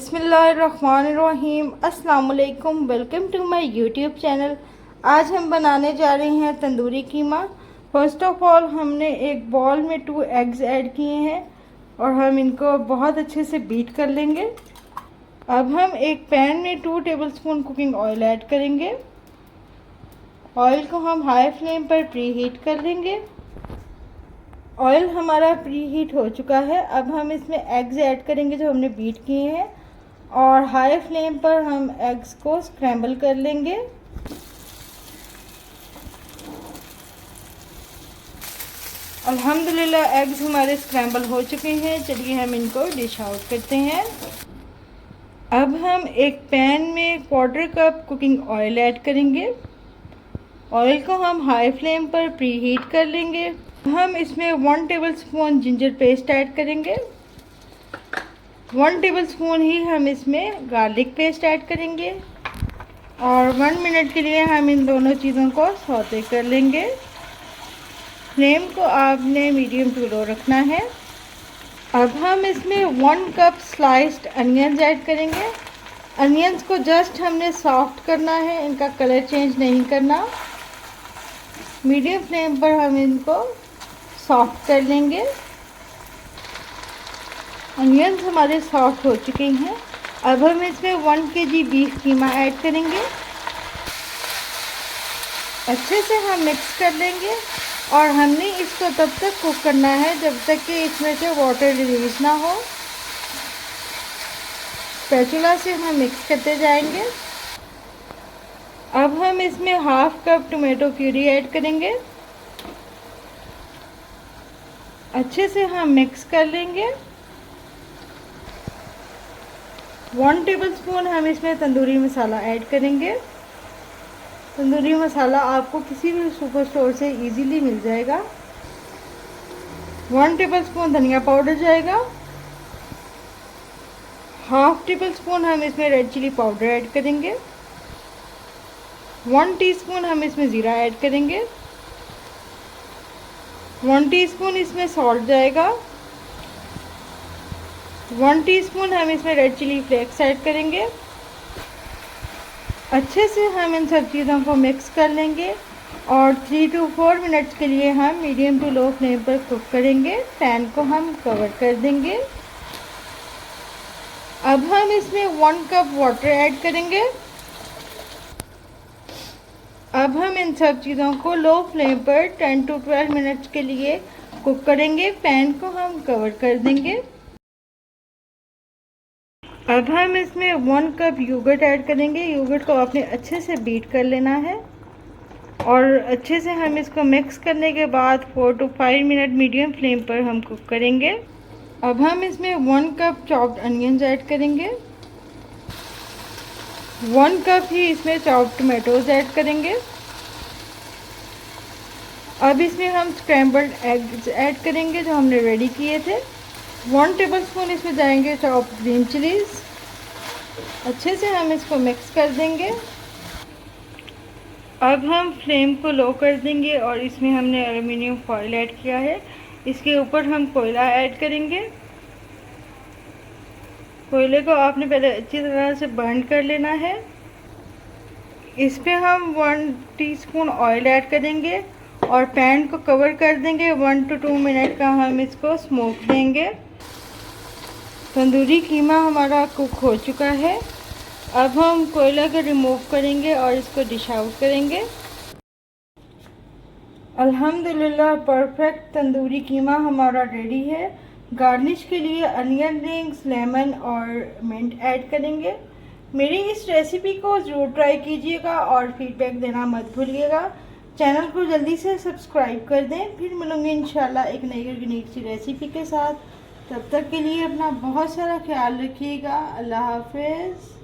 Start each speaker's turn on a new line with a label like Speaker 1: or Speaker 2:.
Speaker 1: बिस्मिल्लाहिर्रहमानिर्रहीम। अस्सलाम वालेकुम। Welcome to my YouTube channel. आज हम बनाने जा रहे हैं tandoori keema. First of all हमने एक बॉल में 2 एग्स ऐड किए हैं और हम इनको बहुत अच्छे से बीट कर लेंगे। अब हम एक पैन में 2 टेबलस्पून कुकिंग ऑयल ऐड करेंगे। ऑयल को हम हाई फ्लेम पर प्री हीट कर लेंगे। ऑयल हमारा प्री हीट हो चुका है। अब हम इसमें एग्स ऐड करेंगे जो हमने बीट किए हैं और हाई फ्लेम पर हम एग्स को स्क्रैम्बल कर लेंगे। अल्हम्दुलिल्लाह एग्स हमारे स्क्रैम्बल हो चुके हैं। चलिए हम इनको डिश आउट करते हैं। अब हम एक पैन में 1/4 कप कुकिंग ऑयल ऐड करेंगे। ऑयल को हम हाई फ्लेम पर प्री हीट कर लेंगे। हम इसमें 1 टेबलस्पून जिंजर पेस्ट ऐड करेंगे। 1 टेबलस्पून ही हम इसमें गार्लिक पेस्ट ऐड करेंगे और 1 मिनट के लिए हम इन दोनों चीज़ों को सौते कर लेंगे। फ्लेम को आपने मीडियम टू लो रखना है। अब हम इसमें 1 कप स्लाइस्ड अनियंस ऐड करेंगे। अनियंस को जस्ट हमने सॉफ्ट करना है, इनका कलर चेंज नहीं करना। मीडियम फ्लेम पर हम इनको सॉफ्ट कर लेंगे। अनियंस हमारे सॉफ्ट हो चुके हैं। अब हम इसमें 1 kg बीफ कीमा ऐड करेंगे। अच्छे से हम मिक्स कर लेंगे और हमने इसको तब तक कुक करना है जब तक कि इसमें से वाटर रिलीज ना हो। स्पैचुला से हम मिक्स करते जाएंगे। अब हम इसमें 1/2 कप टोमेटो प्यूरी ऐड करेंगे। अच्छे से हम मिक्स कर लेंगे। 1 टेबलस्पून हम इसमें तंदूरी मसाला ऐड करेंगे। तंदूरी मसाला आपको किसी भी सुपर स्टोर से इजीली मिल जाएगा। 1 टेबलस्पून धनिया पाउडर जाएगा। 1/2 टेबलस्पून हम इसमें रेड चिली पाउडर ऐड करेंगे। 1 टीस्पून हम इसमें ज़ीरा ऐड करेंगे। 1 टीस्पून इसमें सॉल्ट जाएगा। 1 टीस्पून हम इसमें रेड चिली फ्लेक्स ऐड करेंगे। अच्छे से हम इन सब चीज़ों को मिक्स कर लेंगे और 3 to 4 मिनट्स के लिए हम मीडियम टू लो फ्लेम पर कुक करेंगे। पैन को हम कवर कर देंगे। अब हम इसमें 1 कप वाटर ऐड करेंगे। अब हम इन सब चीज़ों को लो फ्लेम पर 10 to 12 मिनट्स के लिए कुक करेंगे। पैन को हम कवर कर देंगे। अब हम इसमें 1 कप योगर्ट ऐड करेंगे। योगर्ट को आपने अच्छे से बीट कर लेना है और अच्छे से हम इसको मिक्स करने के बाद 4 to 5 मिनट मीडियम फ्लेम पर हम कुक करेंगे। अब हम इसमें 1 कप चॉप्ड अनियंस ऐड करेंगे। 1 कप ही इसमें चॉप्ड टोमेटोज़ ऐड करेंगे। अब इसमें हम स्क्रैम्बल्ड एग्स ऐड करेंगे जो हमने रेडी किए थे। 1 टेबलस्पून इसमें जाएंगे चॉप्ड ग्रीन चिलीज़। अच्छे से हम इसको मिक्स कर देंगे। अब हम फ्लेम को लो कर देंगे और इसमें हमने एल्युमिनियम फॉइल ऐड किया है। इसके ऊपर हम कोयला ऐड करेंगे। कोयले को आपने पहले अच्छी तरह से बर्न कर लेना है। इस पे हम 1 टीस्पून ऑयल ऐड करेंगे और पैन को कवर कर देंगे। 1 to 2 मिनट का हम इसको स्मोक देंगे। तंदूरी कीमा हमारा कुक हो चुका है। अब हम कोयला को रिमूव करेंगे और इसको डिश आउट करेंगे। अल्हम्दुलिल्लाह परफेक्ट तंदूरी कीमा हमारा रेडी है। गार्निश के लिए अनियन रिंग्स, लेमन और मिंट ऐड करेंगे। मेरी इस रेसिपी को ज़रूर ट्राई कीजिएगा और फीडबैक देना मत भूलिएगा। चैनल को जल्दी से सब्सक्राइब कर दें। फिर मिलूँगी इंशाल्लाह एक नई यूनिक सी रेसिपी के साथ। तब तक के लिए अपना बहुत सारा ख्याल रखिएगा। अल्लाह हाफिज़।